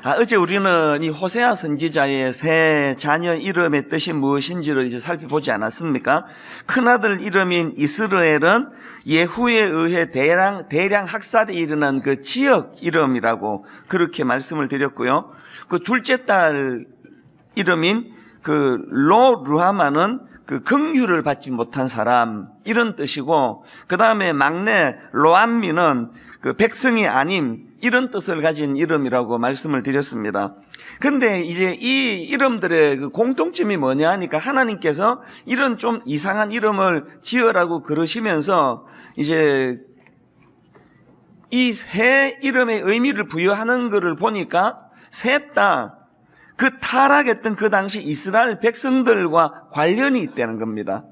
어제 우리는 이 호세아 선지자의 세 자녀 이름의 뜻이 무엇인지를 이제 살펴보지 않았습니까? 큰아들 이름인 이스라엘은 예후에 의해 대량 학살이 일어난 그 지역 이름이라고 그렇게 말씀을 드렸고요. 그 둘째 딸 이름인 그 로루하마는 그 긍휼을 받지 못한 사람 이런 뜻이고, 그 다음에 막내 로암미는 그 백성이 아님 이런 뜻을 가진 이름이라고 말씀을 드렸습니다. 근데 이제 이 이름들의 그 공통점이 뭐냐 하니까 하나님께서 이런 좀 이상한 이름을 지으라고 그러시면서 이제 이 세 이름의 의미를 부여하는 것을 보니까 셋 다 그 타락했던 그 당시 이스라엘 백성들과 관련이 있다는 겁니다.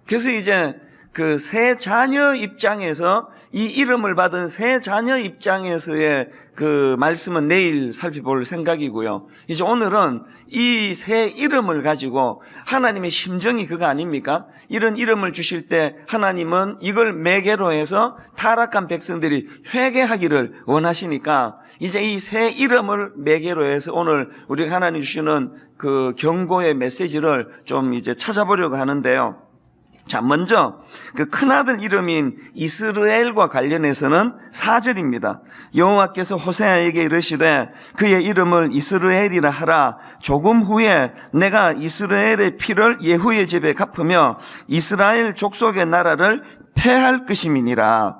그래서 이제 그 세 자녀 입장에서 이 이름을 받은 세 자녀 입장에서의 그 말씀은 내일 살펴볼 생각이고요. 이제 오늘은 이 세 이름을 가지고 하나님의 심정이 그거 아닙니까? 이런 이름을 주실 때 하나님은 이걸 매개로 해서 타락한 백성들이 회개하기를 원하시니까 이제 이 세 이름을 매개로 해서 오늘 우리가 하나님 주시는 그 경고의 메시지를 좀 이제 찾아보려고 하는데요. 자, 먼저 그 큰아들 이름인 이스라엘과 관련해서는 4절입니다. 여호와께서 호세아에게 이르시되 그의 이름을 이스라엘이라 하라. 조금 후에 내가 이스라엘의 피를 예후의 집에 갚으며 이스라엘 족속의 나라를 폐할 것임이니라.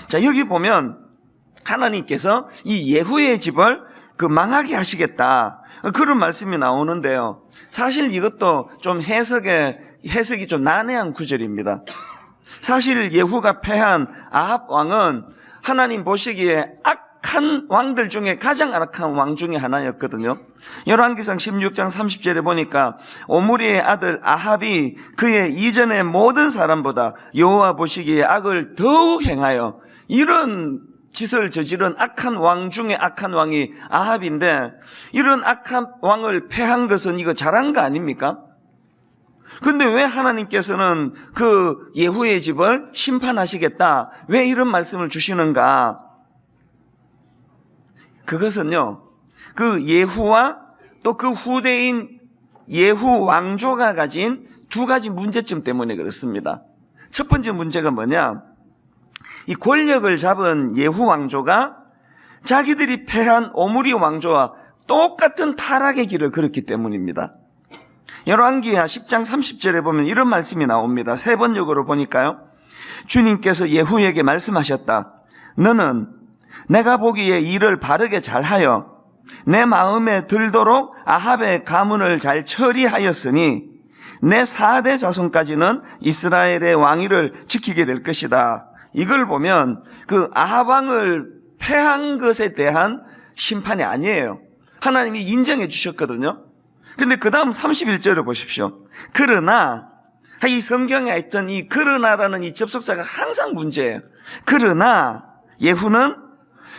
자, 여기 보면 하나님께서 이 예후의 집을 그 망하게 하시겠다, 그런 말씀이 나오는데요. 사실 이것도 좀 해석이 좀 난해한 구절입니다. 사실 예후가 패한 아합 왕은 하나님 보시기에 악한 왕들 중에 가장 악한 왕 중에 하나였거든요. 열왕기상 16장 30절에 보니까 오므리의 아들 아합이 그의 이전의 모든 사람보다 여호와 보시기에 악을 더욱 행하여, 이런 짓을 저지른 악한 왕 중에 악한 왕이 아합인데, 이런 악한 왕을 패한 것은 이거 잘한 거 아닙니까? 근데 왜 하나님께서는 그 예후의 집을 심판하시겠다, 왜 이런 말씀을 주시는가? 그것은요, 그 예후와 또 그 후대인 예후 왕조가 가진 두 가지 문제점 때문에 그렇습니다. 첫 번째 문제가 뭐냐? 이 권력을 잡은 예후 왕조가 자기들이 패한 오므리 왕조와 똑같은 타락의 길을 걸었기 때문입니다. 열왕기하 10장 30절에 보면 이런 말씀이 나옵니다. 세 번역으로 보니까요, 주님께서 예후에게 말씀하셨다. 너는 내가 보기에 일을 바르게 잘하여 내 마음에 들도록 아합의 가문을 잘 처리하였으니 내 4대 자손까지는 이스라엘의 왕위를 지키게 될 것이다. 이걸 보면 그 아합 왕을 패한 것에 대한 심판이 아니에요. 하나님이 인정해 주셨거든요. 근데 그 다음 31절을 보십시오. 그러나, 이 성경에 있던 이 그러나라는 이 접속사가 항상 문제예요. 그러나 예후는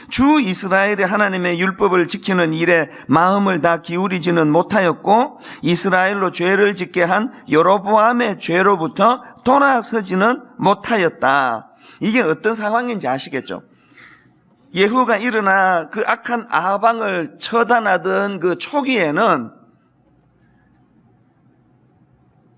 주 이스라엘의 하나님의 율법을 지키는 일에 마음을 다 기울이지는 못하였고 이스라엘로 죄를 짓게 한 여로보암의 죄로부터 돌아서지는 못하였다. 이게 어떤 상황인지 아시겠죠? 예후가 일어나 그 악한 아합 왕을 처단하던 그 초기에는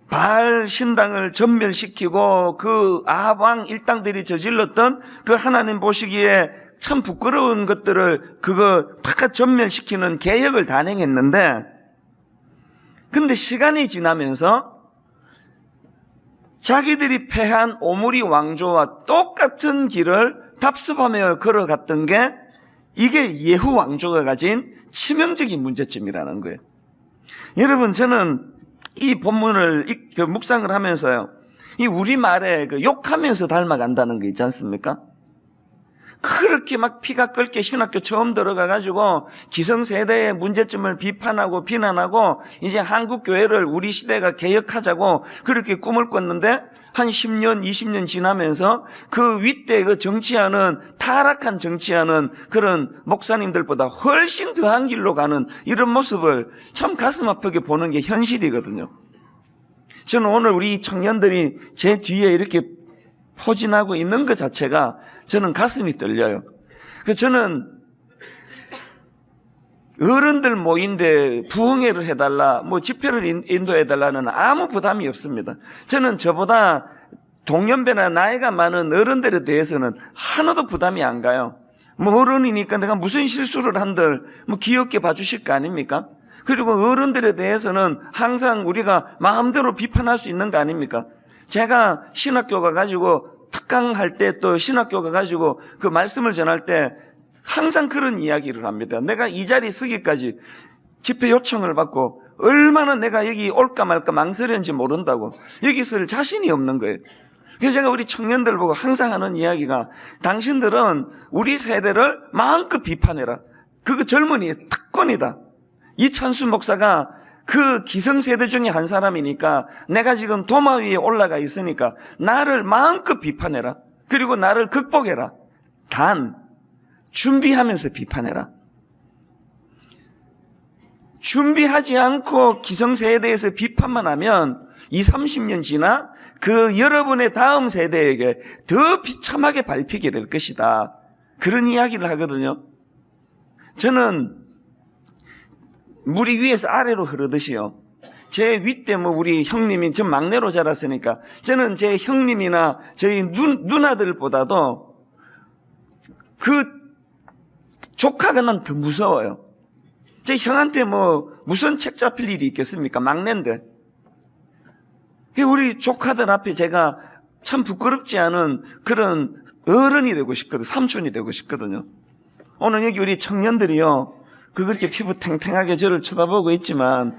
바알 신당을 전멸시키고 그 아합 왕 일당들이 저질렀던 그 하나님 보시기에 참 부끄러운 것들을 그거 다 전멸시키는 계획을 단행했는데, 근데 시간이 지나면서 자기들이 패한 오므리 왕조와 똑같은 길을 답습하며 걸어갔던 게 이게 예후 왕조가 가진 치명적인 문제점이라는 거예요. 여러분, 저는 이 본문을 묵상을 하면서요, 이 우리말에 그 욕하면서 닮아간다는 거 있지 않습니까? 그렇게 막 피가 끓게 신학교 처음 들어가가지고 기성세대의 문제점을 비판하고 비난하고 이제 한국교회를 우리 시대가 개혁하자고 그렇게 꿈을 꿨는데 한 10년, 20년 지나면서 그 윗대 그 정치하는, 타락한 정치하는 그런 목사님들보다 훨씬 더한 길로 가는 이런 모습을 참 가슴 아프게 보는 게 현실이거든요. 저는 오늘 우리 청년들이 제 뒤에 이렇게 포진하고 있는 것 자체가 저는 가슴이 떨려요. 저는 어른들 모인데 부흥회를 해달라, 뭐 집회를 인도해달라는 아무 부담이 없습니다. 저는 저보다 동년배나 나이가 많은 어른들에 대해서는 하나도 부담이 안 가요. 뭐 어른이니까 내가 무슨 실수를 한들 뭐 귀엽게 봐주실 거 아닙니까? 그리고 어른들에 대해서는 항상 우리가 마음대로 비판할 수 있는 거 아닙니까? 제가 신학교 가가지고 특강할 때 또 신학교 가가지고 그 말씀을 전할 때 항상 그런 이야기를 합니다. 내가 이 자리 서기까지 집회 요청을 받고 얼마나 내가 여기 올까 말까 망설였는지 모른다고, 여기 설 자신이 없는 거예요. 그래서 제가 우리 청년들 보고 항상 하는 이야기가, 당신들은 우리 세대를 마음껏 비판해라. 그거 젊은이의 특권이다. 이찬수 목사가 그 기성세대 중에 한 사람이니까 내가 지금 도마 위에 올라가 있으니까 나를 마음껏 비판해라. 그리고 나를 극복해라. 단 준비하면서 비판해라. 준비하지 않고 기성세대에서 비판만 하면 20, 30년 지나 그 여러분의 다음 세대에게 더 비참하게 밟히게 될 것이다. 그런 이야기를 하거든요. 저는 물이 위에서 아래로 흐르듯이요, 제 윗대 뭐 우리 형님이, 전 막내로 자랐으니까 저는 제 형님이나 저희 누나들보다도 그 조카가 난 더 무서워요. 제 형한테 뭐 무슨 책 잡힐 일이 있겠습니까? 막내인데. 우리 조카들 앞에 제가 참 부끄럽지 않은 그런 어른이 되고 싶거든요. 삼촌이 되고 싶거든요. 오늘 여기 우리 청년들이요, 그렇게 피부 탱탱하게 저를 쳐다보고 있지만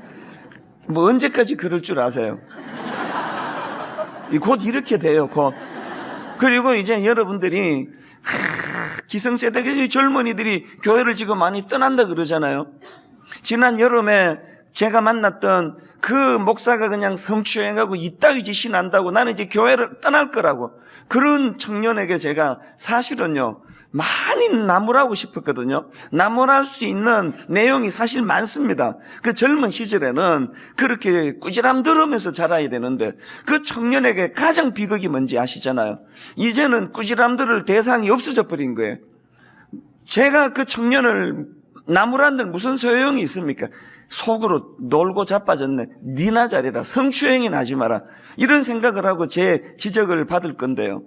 뭐 언제까지 그럴 줄 아세요? 곧 이렇게 돼요, 곧. 그리고 이제 여러분들이 기성세대 젊은이들이 교회를 지금 많이 떠난다 그러잖아요. 지난 여름에 제가 만났던 그 목사가 그냥 성추행하고 이따위 짓이 난다고 나는 이제 교회를 떠날 거라고, 그런 청년에게 제가 사실은요 많이 나무라고 싶었거든요. 나무랄 수 있는 내용이 사실 많습니다. 그 젊은 시절에는 그렇게 꾸지람 들으면서 자라야 되는데 그 청년에게 가장 비극이 뭔지 아시잖아요. 이제는 꾸지람 들을 대상이 없어져 버린 거예요. 제가 그 청년을 나무란들 무슨 소용이 있습니까? 속으로 놀고 자빠졌네, 니나 잘해라, 성추행이나 하지 마라, 이런 생각을 하고 제 지적을 받을 건데요,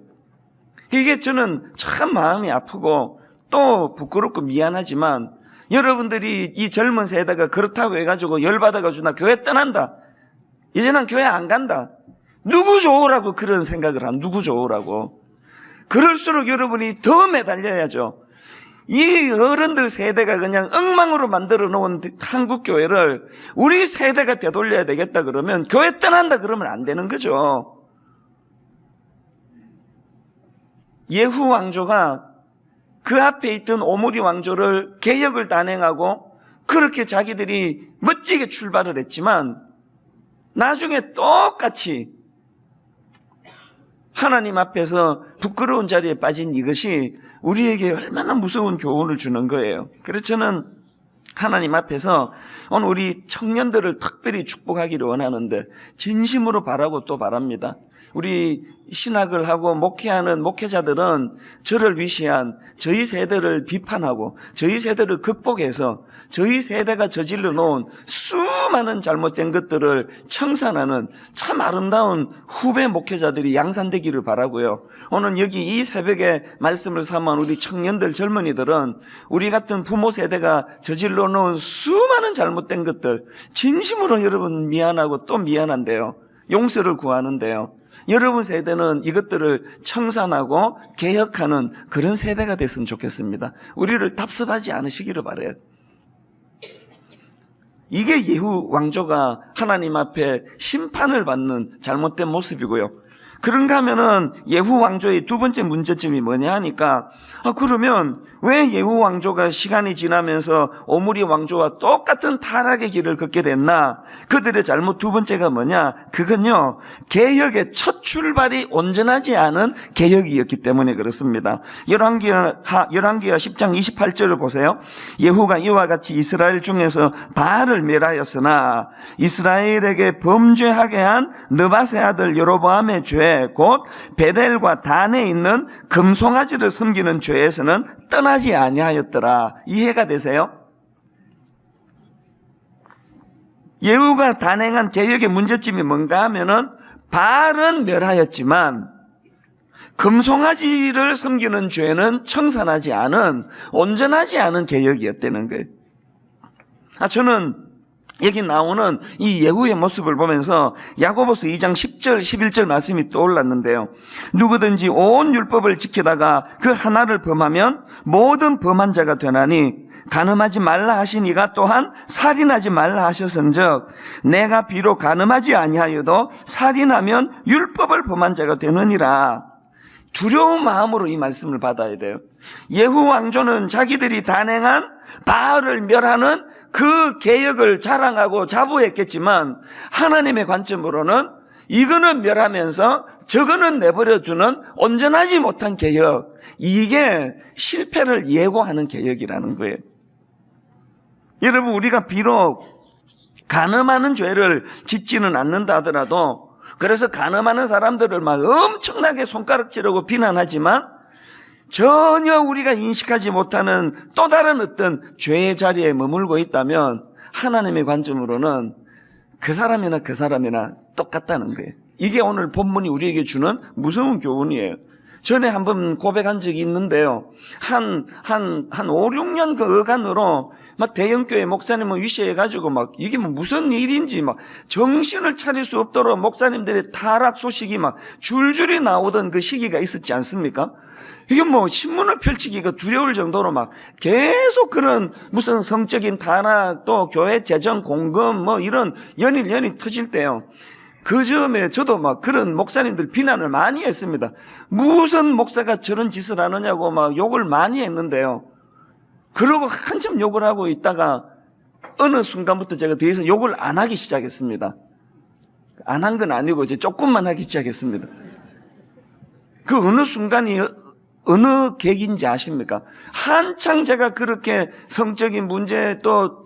이게 저는 참 마음이 아프고 또 부끄럽고 미안하지만 여러분들이 이 젊은 세대가 그렇다고 해가지고 열받아가지고 나 교회 떠난다, 이제 난 교회 안 간다, 누구 좋으라고 그런 생각을 하면, 누구 좋으라고. 그럴수록 여러분이 더 매달려야죠. 이 어른들 세대가 그냥 엉망으로 만들어 놓은 한국 교회를 우리 세대가 되돌려야 되겠다 그러면, 교회 떠난다 그러면 안 되는 거죠. 예후 왕조가 그 앞에 있던 오므리 왕조를 개혁을 단행하고 그렇게 자기들이 멋지게 출발을 했지만 나중에 똑같이 하나님 앞에서 부끄러운 자리에 빠진 이것이 우리에게 얼마나 무서운 교훈을 주는 거예요. 그래서 저는 하나님 앞에서 오늘 우리 청년들을 특별히 축복하기를 원하는데 진심으로 바라고 또 바랍니다. 우리 신학을 하고 목회하는 목회자들은 저를 위시한 저희 세대를 비판하고 저희 세대를 극복해서 저희 세대가 저질러 놓은 수많은 잘못된 것들을 청산하는 참 아름다운 후배 목회자들이 양산되기를 바라고요. 오늘 여기 이 새벽에 말씀을 삼은 우리 청년들, 젊은이들은 우리 같은 부모 세대가 저질러 놓은 수많은 잘못된 것들 진심으로 여러분 미안하고 또 미안한데요, 용서를 구하는데요, 여러분 세대는 이것들을 청산하고 개혁하는 그런 세대가 됐으면 좋겠습니다. 우리를 답습하지 않으시기를 바라요. 이게 예후 왕조가 하나님 앞에 심판을 받는 잘못된 모습이고요. 그런가 하면은 예후 왕조의 두 번째 문제점이 뭐냐 하니까, 그러면 왜 예후 왕조가 시간이 지나면서 오므리 왕조와 똑같은 타락의 길을 걷게 됐나? 그들의 잘못 두 번째가 뭐냐? 그건요, 개혁의 첫 출발이 온전하지 않은 개혁이었기 때문에 그렇습니다. 열왕기하 10장 28절을 보세요. 예후가 이와 같이 이스라엘 중에서 바알을 멸하였으나 이스라엘에게 범죄하게 한 느밧의 아들 여로보암의 죄, 곧 베델과 단에 있는 금송아지를 섬기는 죄에서는 떠나지 아니하였더라. 이해가 되세요? 예후가 단행한 개혁의 문제점이 뭔가 하면은 바알은 멸하였지만 금송아지를 섬기는 죄는 청산하지 않은, 온전하지 않은 개혁이었다는 거예요. 저는 여기 나오는 이 예후의 모습을 보면서 야고보서 2장 10절 11절 말씀이 떠올랐는데요. 누구든지 온 율법을 지키다가 그 하나를 범하면 모든 범한 자가 되나니 간음하지 말라 하시니가 또한 살인하지 말라 하셨은즉 내가 비록 간음하지 아니하여도 살인하면 율법을 범한 자가 되느니라. 두려운 마음으로 이 말씀을 받아야 돼요. 예후 왕조는 자기들이 단행한 바알을 멸하는 그 개혁을 자랑하고 자부했겠지만 하나님의 관점으로는 이거는 멸하면서 저거는 내버려두는 온전하지 못한 개혁, 이게 실패를 예고하는 개혁이라는 거예요. 여러분, 우리가 비록 간음하는 죄를 짓지는 않는다 하더라도, 그래서 간음하는 사람들을 막 엄청나게 손가락질하고 비난하지만 전혀 우리가 인식하지 못하는 또 다른 어떤 죄의 자리에 머물고 있다면 하나님의 관점으로는 그 사람이나 똑같다는 거예요. 이게 오늘 본문이 우리에게 주는 무서운 교훈이에요. 전에 한번 고백한 적이 있는데요. 한 5, 6년 그 어간으로 막 대형교회 목사님을 위시해가지고 막 이게 뭐 무슨 일인지 막 정신을 차릴 수 없도록 목사님들의 타락 소식이 막 줄줄이 나오던 그 시기가 있었지 않습니까? 이게 뭐 신문을 펼치기가 두려울 정도로 막 계속 그런 무슨 성적인 타락, 또 교회 재정 공금 뭐 이런 연일 터질 때요. 그 즈음에 저도 막 그런 목사님들 비난을 많이 했습니다. 무슨 목사가 저런 짓을 하느냐고 막 욕을 많이 했는데요. 그러고 한참 욕을 하고 있다가 어느 순간부터 제가 더 이상 욕을 안 하기 시작했습니다. 안 한 건 아니고 이제 조금만 하기 시작했습니다. 그 어느 순간이 어느 계기인지 아십니까? 한창 제가 그렇게 성적인 문제 또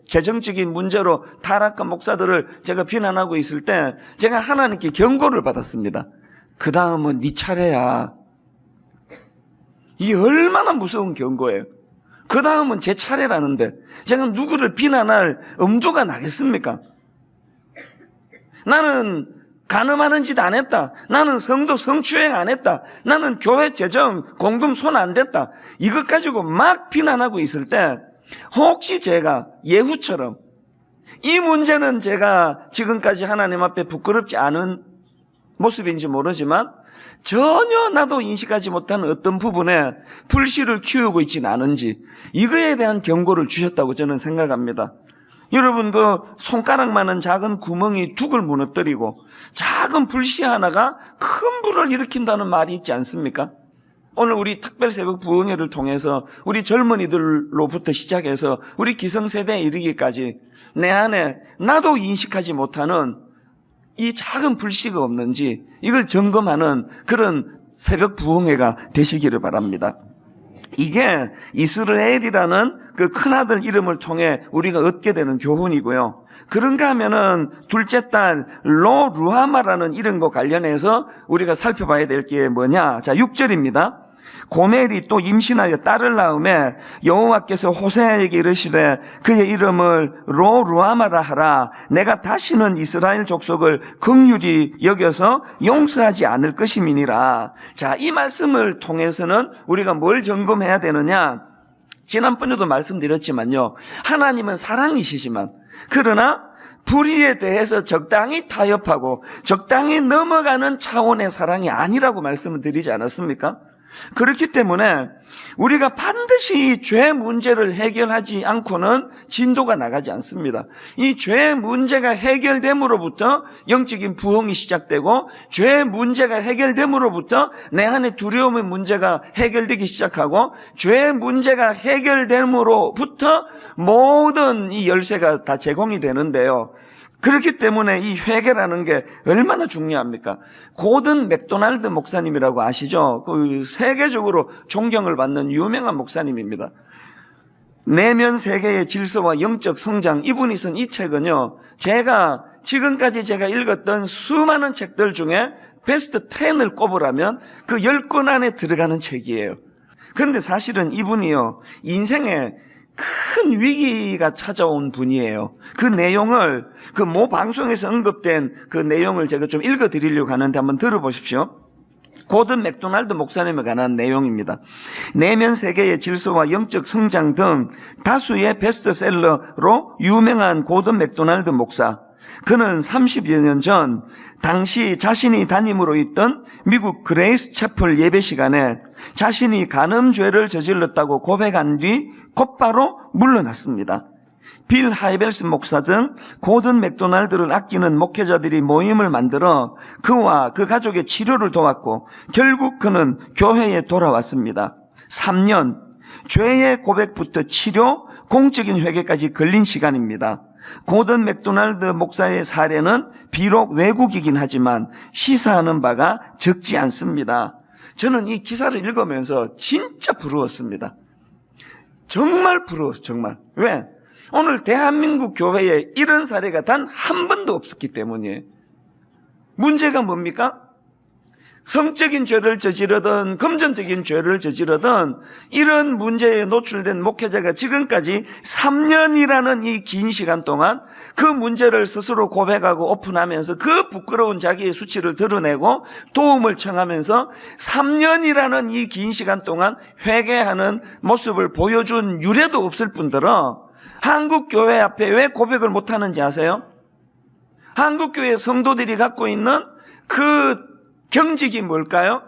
재정적인 문제로 타락한 목사들을 제가 비난하고 있을 때 제가 하나님께 경고를 받았습니다. 그 다음은 네 차례야. 이게 얼마나 무서운 경고예요. 그 다음은 제 차례라는데 제가 누구를 비난할 엄두가 나겠습니까? 나는 간음하는 짓 안 했다. 나는 성도 성추행 안 했다. 나는 교회 재정 공금 손 안 댔다. 이것 가지고 막 비난하고 있을 때 혹시 제가 예후처럼 이 문제는 제가 지금까지 하나님 앞에 부끄럽지 않은 모습인지 모르지만 전혀 나도 인식하지 못하는 어떤 부분에 불씨를 키우고 있지는 않은지 이거에 대한 경고를 주셨다고 저는 생각합니다. 여러분, 그 손가락만한 작은 구멍이 둑을 무너뜨리고 작은 불씨 하나가 큰 불을 일으킨다는 말이 있지 않습니까? 오늘 우리 특별 새벽 부흥회를 통해서 우리 젊은이들로부터 시작해서 우리 기성세대에 이르기까지 내 안에 나도 인식하지 못하는 이 작은 불씨가 없는지 이걸 점검하는 그런 새벽 부흥회가 되시기를 바랍니다. 이게 이스라엘이라는 그 큰아들 이름을 통해 우리가 얻게 되는 교훈이고요. 그런가 하면은 둘째 딸 로루하마라는 이름과 관련해서 우리가 살펴봐야 될 게 뭐냐? 자, 6절입니다. 고멜이 또 임신하여 딸을 낳음에 여호와께서 호세아에게 이르시되 그의 이름을 로루하마라 하라. 내가 다시는 이스라엘 족속을 긍휼히 여겨서 용서하지 않을 것임이니라. 자, 이 말씀을 통해서는 우리가 뭘 점검해야 되느냐? 지난번에도 말씀드렸지만요, 하나님은 사랑이시지만 그러나 불의에 대해서 적당히 타협하고 적당히 넘어가는 차원의 사랑이 아니라고 말씀을 드리지 않았습니까? 그렇기 때문에 우리가 반드시 죄 문제를 해결하지 않고는 진도가 나가지 않습니다. 이 죄 문제가 해결됨으로부터 영적인 부흥이 시작되고 죄 문제가 해결됨으로부터 내 안에 두려움의 문제가 해결되기 시작하고 죄 문제가 해결됨으로부터 모든 이 열쇠가 다 제공이 되는데요. 그렇기 때문에 이 회개라는 게 얼마나 중요합니까? 고든 맥도날드 목사님이라고 아시죠? 그 세계적으로 존경을 받는 유명한 목사님입니다. 내면 세계의 질서와 영적 성장, 이분이 쓴 이 책은요, 제가 지금까지 제가 읽었던 수많은 책들 중에 베스트 10을 꼽으라면 그 10권 안에 들어가는 책이에요. 그런데 사실은 이분이요, 인생에 큰 위기가 찾아온 분이에요. 그 내용을 그 모 방송에서 언급된 그 내용을 제가 좀 읽어드리려고 하는데 한번 들어보십시오. 고든 맥도날드 목사님에 관한 내용입니다. 내면 세계의 질서와 영적 성장 등 다수의 베스트셀러로 유명한 고든 맥도날드 목사. 그는 30여 년 전 당시 자신이 담임으로 있던 미국 그레이스 채플 예배 시간에 자신이 간음죄를 저질렀다고 고백한 뒤 곧바로 물러났습니다. 빌 하이벨스 목사 등 고든 맥도날드를 아끼는 목회자들이 모임을 만들어 그와 그 가족의 치료를 도왔고 결국 그는 교회에 돌아왔습니다. 3년, 죄의 고백부터 치료, 공적인 회개까지 걸린 시간입니다. 고든 맥도날드 목사의 사례는 비록 외국이긴 하지만 시사하는 바가 적지 않습니다. 저는 이 기사를 읽으면서 진짜 부러웠습니다. 정말 부러웠어요. 정말. 왜? 오늘 대한민국 교회에 이런 사례가 단 한 번도 없었기 때문이에요. 문제가 뭡니까? 성적인 죄를 저지르든 금전적인 죄를 저지르든 이런 문제에 노출된 목회자가 지금까지 3년이라는 이 긴 시간 동안 그 문제를 스스로 고백하고 오픈하면서 그 부끄러운 자기의 수치를 드러내고 도움을 청하면서 3년이라는 이 긴 시간 동안 회개하는 모습을 보여준 유례도 없을 뿐더러 한국 교회 앞에 왜 고백을 못하는지 아세요? 한국 교회 성도들이 갖고 있는 그 경직이 뭘까요?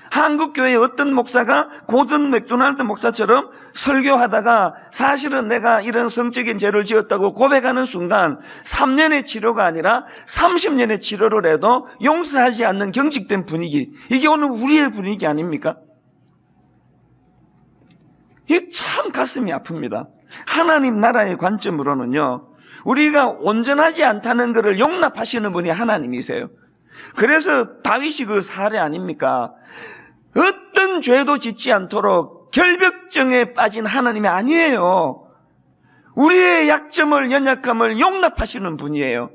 한국 교회의 어떤 목사가 고든 맥도날드 목사처럼 설교하다가 사실은 내가 이런 성적인 죄를 지었다고 고백하는 순간 3년의 치료가 아니라 30년의 치료를 해도 용서하지 않는 경직된 분위기, 이게 오늘 우리의 분위기 아닙니까? 이게 참 가슴이 아픕니다. 하나님 나라의 관점으로는요, 우리가 온전하지 않다는 것을 용납하시는 분이 하나님이세요. 그래서 다윗이 그 사례 아닙니까? 어떤 죄도 짓지 않도록 결벽증에 빠진 하나님이 아니에요. 우리의 약점을, 연약함을 용납하시는 분이에요.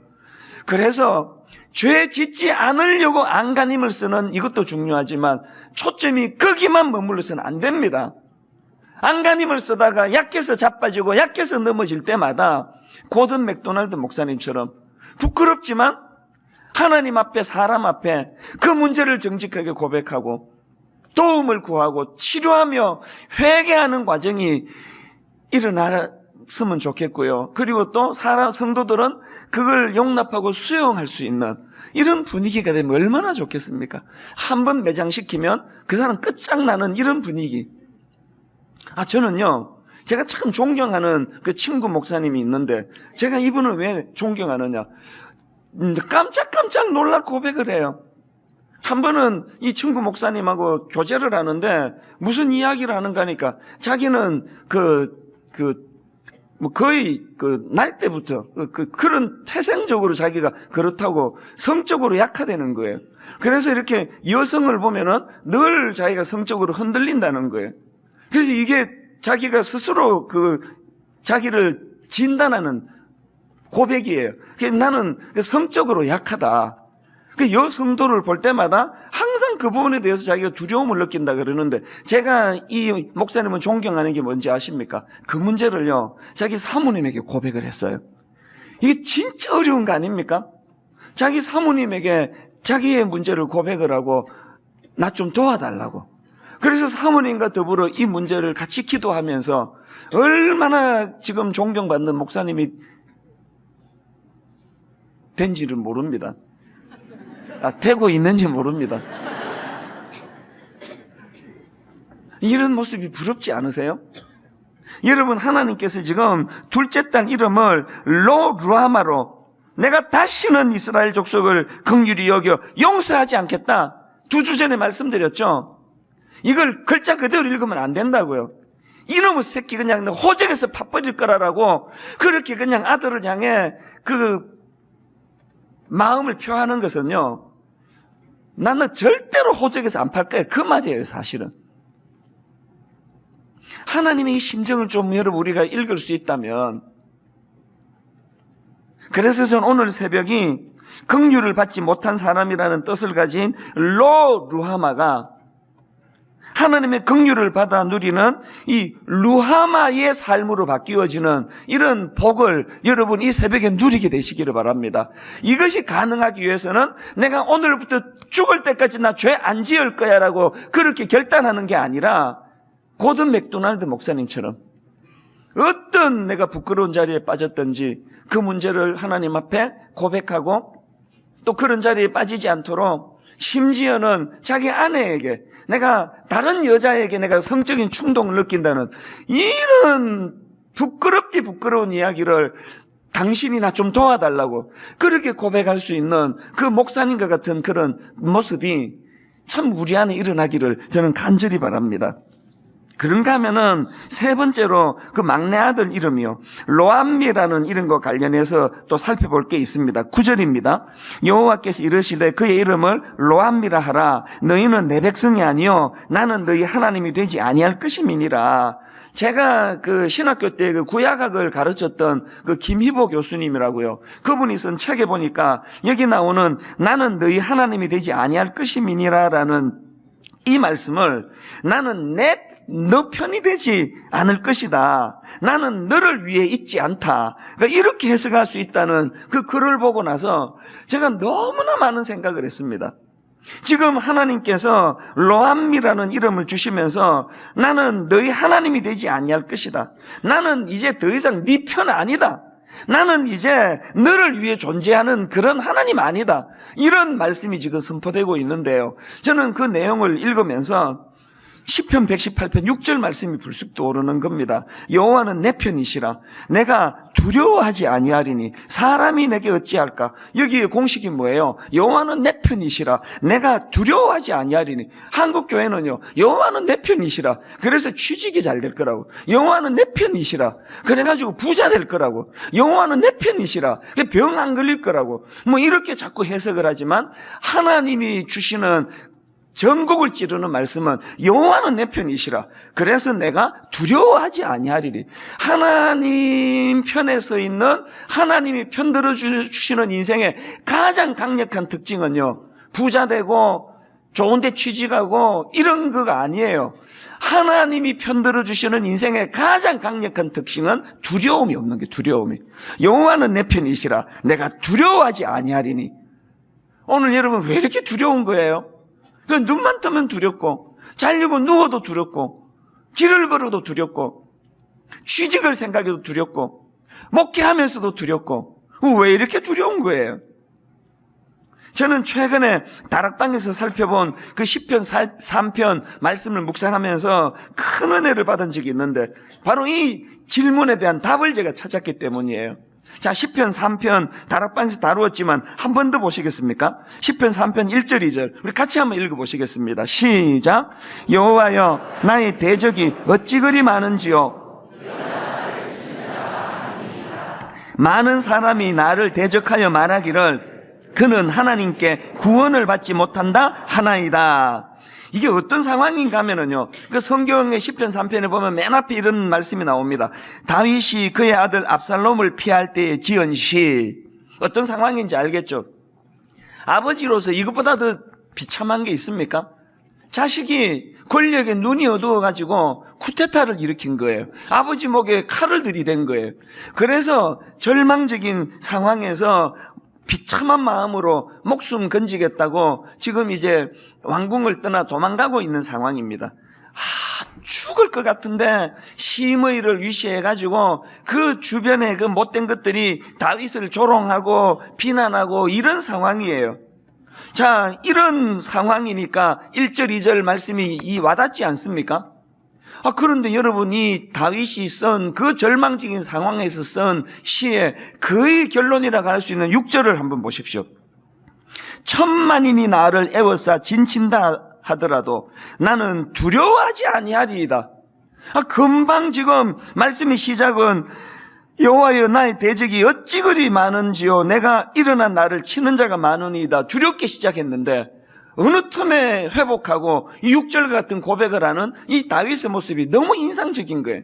그래서 죄 짓지 않으려고 안간힘을 쓰는 이것도 중요하지만 초점이 거기만 머물러서는 안 됩니다. 안간힘을 쓰다가 약해서 자빠지고 약해서 넘어질 때마다 고든 맥도날드 목사님처럼 부끄럽지만 하나님 앞에, 사람 앞에 그 문제를 정직하게 고백하고 도움을 구하고 치료하며 회개하는 과정이 일어났으면 좋겠고요. 그리고 또 성도들은 그걸 용납하고 수용할 수 있는 이런 분위기가 되면 얼마나 좋겠습니까? 한번 매장시키면 그 사람 끝장나는 이런 분위기. 저는요, 제가 참 존경하는 그 친구 목사님이 있는데 제가 이분을 왜 존경하느냐, 깜짝깜짝 놀랄 고백을 해요. 한 번은 이 친구 목사님하고 교제를 하는데 무슨 이야기를 하는가 하니까 자기는 거의 날 때부터 그런 태생적으로 자기가 그렇다고 성적으로 약화되는 거예요. 그래서 이렇게 여성을 보면은 늘 자기가 성적으로 흔들린다는 거예요. 그래서 이게 자기가 스스로 자기를 진단하는 고백이에요. 나는 성적으로 약하다. 여성도를 볼 때마다 항상 그 부분에 대해서 자기가 두려움을 느낀다 그러는데, 제가 이 목사님은 존경하는 게 뭔지 아십니까? 그 문제를요, 자기 사모님에게 고백을 했어요. 이게 진짜 어려운 거 아닙니까? 자기 사모님에게 자기의 문제를 고백을 하고 나 좀 도와달라고. 그래서 사모님과 더불어 이 문제를 같이 기도하면서 얼마나 지금 존경받는 목사님이 된지를 모릅니다. 되고 있는지 모릅니다. 이런 모습이 부럽지 않으세요? 여러분, 하나님께서 지금 둘째 딸 이름을 로루하마로, 내가 다시는 이스라엘 족속을 긍휼히 여겨 용서하지 않겠다, 2주 전에 말씀드렸죠. 이걸 글자 그대로 읽으면 안 된다고요. 이놈의 새끼 그냥 호적에서 팥버릴 거라라고 그렇게 그냥 아들을 향해 그 마음을 표하는 것은요, 나는 절대로 호적에서 안 팔 거야, 그 말이에요. 사실은 하나님의 이 심정을 좀 여러분 우리가 읽을 수 있다면, 그래서 저는 오늘 새벽이 긍휼을 받지 못한 사람이라는 뜻을 가진 로루하마가 하나님의 긍휼을 받아 누리는 이 루하마의 삶으로 바뀌어지는 이런 복을 여러분 이 새벽에 누리게 되시기를 바랍니다. 이것이 가능하기 위해서는 내가 오늘부터 죽을 때까지 나 죄 안 지을 거야 라고 그렇게 결단하는 게 아니라 고든 맥도날드 목사님처럼 어떤 내가 부끄러운 자리에 빠졌든지 그 문제를 하나님 앞에 고백하고 또 그런 자리에 빠지지 않도록 심지어는 자기 아내에게 내가 다른 여자에게 내가 성적인 충동을 느낀다는 이런 부끄럽게 부끄러운 이야기를 당신이 나 좀 도와달라고 그렇게 고백할 수 있는 그 목사님과 같은 그런 모습이 참 우리 안에 일어나기를 저는 간절히 바랍니다. 그런가 하면은 세 번째로 그 막내 아들 이름이요, 로암미라는 이름과 관련해서 또 살펴볼 게 있습니다. 9절입니다. 여호와께서 이르시되 그의 이름을 로암미라 하라. 너희는 내 백성이 아니요 나는 너희 하나님이 되지 아니할 것임이니라. 제가 그 신학교 때 그 구약학을 가르쳤던 그 김희보 교수님이라고요. 그분이 쓴 책에 보니까 여기 나오는 나는 너희 하나님이 되지 아니할 것임이니라라는 이 말씀을 나는 너 편이 되지 않을 것이다. 나는 너를 위해 있지 않다. 그러니까 이렇게 해석할 수 있다는 그 글을 보고 나서 제가 너무나 많은 생각을 했습니다. 지금 하나님께서 로암미라는 이름을 주시면서 나는 너희 하나님이 되지 아니할 것이다. 나는 이제 더 이상 네 편 아니다. 나는 이제 너를 위해 존재하는 그런 하나님 아니다. 이런 말씀이 지금 선포되고 있는데요. 저는 그 내용을 읽으면서 시편 118편 6절 말씀이 불쑥 떠오르는 겁니다. 여호와는 내 편이시라. 내가 두려워하지 아니하리니 사람이 내게 어찌할까. 여기에 공식이 뭐예요? 여호와는 내 편이시라. 내가 두려워하지 아니하리니. 한국 교회는요, 여호와는 내 편이시라. 그래서 취직이 잘 될 거라고. 여호와는 내 편이시라. 그래가지고 부자 될 거라고. 여호와는 내 편이시라. 병 안 걸릴 거라고. 뭐 이렇게 자꾸 해석을 하지만 하나님이 주시는 전곡을 찌르는 말씀은 여호와는 내 편이시라. 그래서 내가 두려워하지 아니하리리. 하나님 편에 서 있는, 하나님이 편들어 주시는 인생의 가장 강력한 특징은요, 부자 되고 좋은 데 취직하고 이런 거가 아니에요. 하나님이 편들어 주시는 인생의 가장 강력한 특징은 두려움이 없는 게, 두려움이. 여호와는 내 편이시라. 내가 두려워하지 아니하리니. 오늘 여러분 왜 이렇게 두려운 거예요? 눈만 뜨면 두렵고, 자려고 누워도 두렵고, 길을 걸어도 두렵고, 취직을 생각해도 두렵고, 목회하면서도 두렵고, 왜 이렇게 두려운 거예요? 저는 최근에 다락방에서 살펴본 그 시편 3편 말씀을 묵상하면서 큰 은혜를 받은 적이 있는데 바로 이 질문에 대한 답을 제가 찾았기 때문이에요. 자, 시편 3편 다락방에서 다루었지만 한 번 더 보시겠습니까? 시편 3편 1절 2절 우리 같이 한번 읽어보시겠습니다. 시작. 여호와여 나의 대적이 어찌 그리 많은지요. 많은 사람이 나를 대적하여 말하기를 그는 하나님께 구원을 받지 못한다 하나이다. 이게 어떤 상황인가 하면은요, 그 성경의 시편 3편에 보면 맨 앞에 이런 말씀이 나옵니다. 다윗이 그의 아들 압살롬을 피할 때에 지은 시. 어떤 상황인지 알겠죠? 아버지로서 이것보다 더 비참한 게 있습니까? 자식이 권력에 눈이 어두워가지고 쿠데타를 일으킨 거예요. 아버지 목에 칼을 들이댄 거예요. 그래서 절망적인 상황에서 비참한 마음으로 목숨 건지겠다고 지금 이제 왕궁을 떠나 도망가고 있는 상황입니다. 죽을 것 같은데 심의를 위시해가지고 그 주변에 그 못된 것들이 다윗을 조롱하고 비난하고 이런 상황이에요. 자, 이런 상황이니까 1절 2절 말씀이 와닿지 않습니까? 그런데 여러분이 다윗이 쓴 그 절망적인 상황에서 쓴 시의 거의 결론이라고 할 수 있는 6절을 한번 보십시오. 천만인이 나를 애워싸 진친다 하더라도 나는 두려워하지 아니하리이다. 금방 지금 말씀의 시작은 여호와여 나의 대적이 어찌 그리 많은지요. 내가 일어나 나를 치는 자가 많으니이다. 두렵게 시작했는데 어느 틈에 회복하고 이 6절 같은 고백을 하는 이 다윗의 모습이 너무 인상적인 거예요.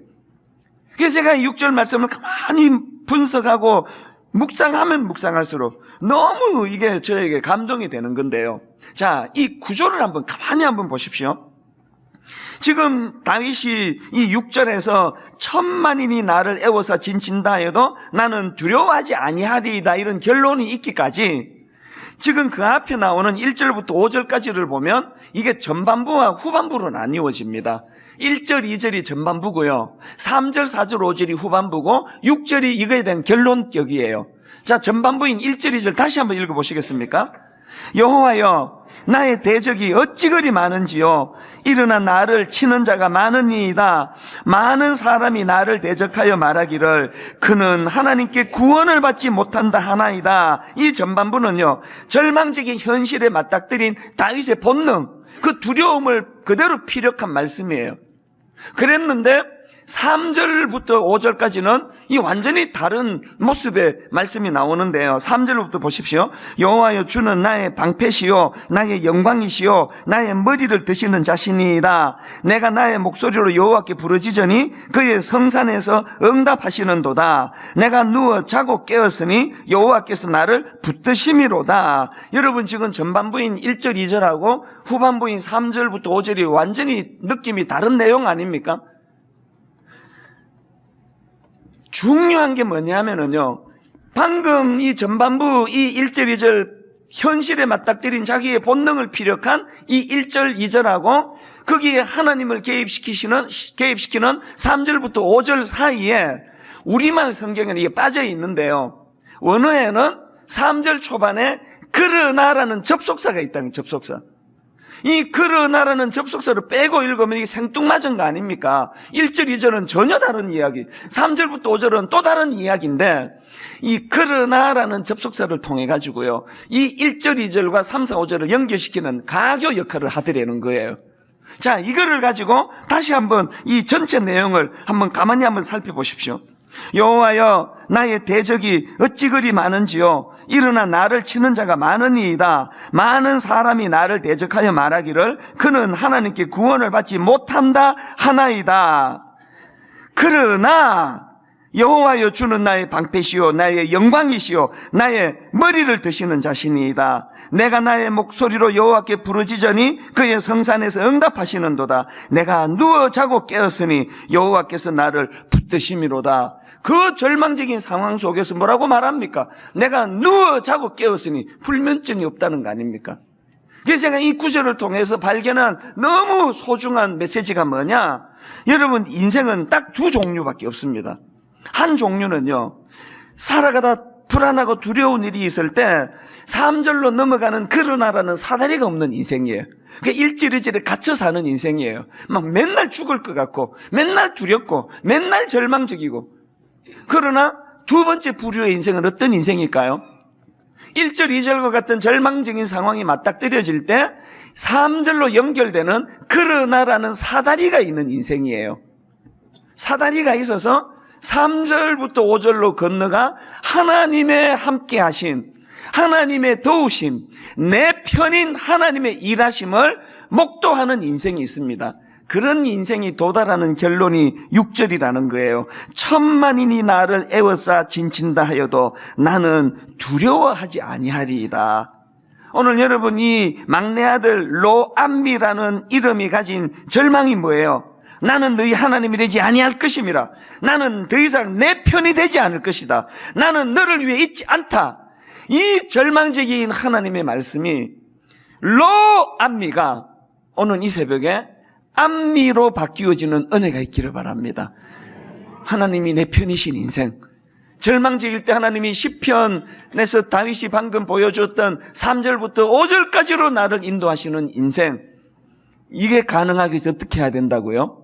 그래서 제가 이 6절 말씀을 가만히 분석하고 묵상하면 묵상할수록 너무 이게 저에게 감동이 되는 건데요. 자, 이 구조를 가만히 한번 보십시오. 지금 다윗이 이 6절에서 천만인이 나를 애워싸 진친다 해도 나는 두려워하지 아니하리이다, 이런 결론이 있기까지 지금 그 앞에 나오는 1절부터 5절까지를 보면 이게 전반부와 후반부로 나뉘어집니다. 1절, 2절이 전반부고요, 3절, 4절, 5절이 후반부고 6절이 이거에 대한 결론격이에요. 자, 전반부인 1절, 2절 다시 한번 읽어보시겠습니까? 여호와여, 나의 대적이 어찌 그리 많은지요. 일어나 나를 치는 자가 많으니이다. 많은 사람이 나를 대적하여 말하기를 그는 하나님께 구원을 받지 못한다 하나이다. 이 전반부는요, 절망적인 현실에 맞닥뜨린 다윗의 본능, 그 두려움을 그대로 피력한 말씀이에요. 그랬는데 3절부터 5절까지는 이 완전히 다른 모습의 말씀이 나오는데요. 3절부터 보십시오. 여호와여, 주는 나의 방패시요 나의 영광이시요 나의 머리를 드시는 자신이다. 내가 나의 목소리로 여호와께 부르짖으니 그의 성산에서 응답하시는도다. 내가 누워 자고 깨었으니 여호와께서 나를 붙드심이로다. 여러분, 지금 전반부인 1절, 2절하고 후반부인 3절부터 5절이 완전히 느낌이 다른 내용 아닙니까? 중요한 게 뭐냐면요, 방금 이 전반부 이 1절, 2절 현실에 맞닥뜨린 자기의 본능을 피력한 이 1절, 2절하고 거기에 하나님을 개입시키는 3절부터 5절 사이에 우리말 성경에는 이게 빠져 있는데요, 원어에는 3절 초반에 그러나라는 접속사가 있다는, 접속사. 이 그러나라는 접속사를 빼고 읽으면 이게 생뚱맞은 거 아닙니까? 1절, 2절은 전혀 다른 이야기, 3절부터 5절은 또 다른 이야기인데 이 그러나라는 접속사를 통해 가지고요, 이 1절, 2절과 3, 4, 5절을 연결시키는 가교 역할을 하더라는 거예요. 자, 이거를 가지고 다시 한번 이 전체 내용을 한번 가만히 한번 살펴보십시오. 여호와여, 나의 대적이 어찌 그리 많은지요. 일어나 나를 치는 자가 많으니이다. 많은 사람이 나를 대적하여 말하기를 그는 하나님께 구원을 받지 못한다 하나이다. 그러나 여호와여, 주는 나의 방패시요 나의 영광이시요 나의 머리를 드시는 자신이다. 내가 나의 목소리로 여호와께 부르짖으니 그의 성산에서 응답하시는도다. 내가 누워 자고 깨었으니 여호와께서 나를 붙드심이로다. 그 절망적인 상황 속에서 뭐라고 말합니까? 내가 누워 자고 깨었으니 불면증이 없다는 거 아닙니까? 그래서 제가 이 구절을 통해서 발견한 너무 소중한 메시지가 뭐냐? 여러분, 인생은 딱 두 종류밖에 없습니다. 한 종류는요, 살아가다 불안하고 두려운 일이 있을 때 3절로 넘어가는 그러나라는 사다리가 없는 인생이에요. 그러니까 1절, 2절에 갇혀 사는 인생이에요. 막 맨날 죽을 것 같고 맨날 두렵고 맨날 절망적이고. 그러나 두 번째 부류의 인생은 어떤 인생일까요? 1절, 2절과 같은 절망적인 상황이 맞닥뜨려질 때 3절로 연결되는 그러나라는 사다리가 있는 인생이에요. 사다리가 있어서 3절부터 5절로 건너가 하나님의 함께 하신, 하나님의 도우심, 내 편인 하나님의 일하심을 목도하는 인생이 있습니다. 그런 인생이 도달하는 결론이 6절이라는 거예요. 천만인이 나를 애워싸 진친다 하여도 나는 두려워하지 아니하리이다. 오늘 여러분이 막내 아들 로암미라는 이름이 가진 절망이 뭐예요? 나는 너희 하나님이 되지 아니할 것임이라. 나는 더 이상 내 편이 되지 않을 것이다. 나는 너를 위해 있지 않다. 이 절망적인 하나님의 말씀이 로암미가 오늘 이 새벽에 암미로 바뀌어지는 은혜가 있기를 바랍니다. 하나님이 내 편이신 인생, 절망적일 때 하나님이 시편에서 다윗이 방금 보여줬던 3절부터 5절까지로 나를 인도하시는 인생, 이게 가능하기 위해서 어떻게 해야 된다고요?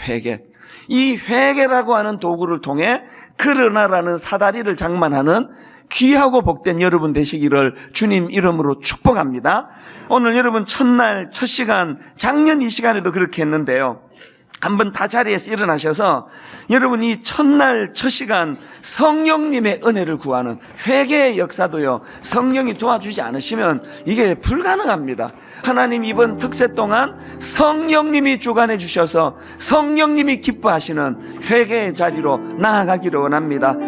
회개. 이 회개라고 하는 도구를 통해 그러나라는 사다리를 장만하는 귀하고 복된 여러분 되시기를 주님 이름으로 축복합니다. 오늘 여러분 첫날 첫 시간, 작년 이 시간에도 그렇게 했는데요, 한번 다 자리에서 일어나셔서 여러분 이 첫날 첫 시간 성령님의 은혜를 구하는 회개의 역사도요, 성령이 도와주지 않으시면 이게 불가능합니다. 하나님 이번 특세 동안 성령님이 주관해 주셔서 성령님이 기뻐하시는 회개의 자리로 나아가기를 원합니다.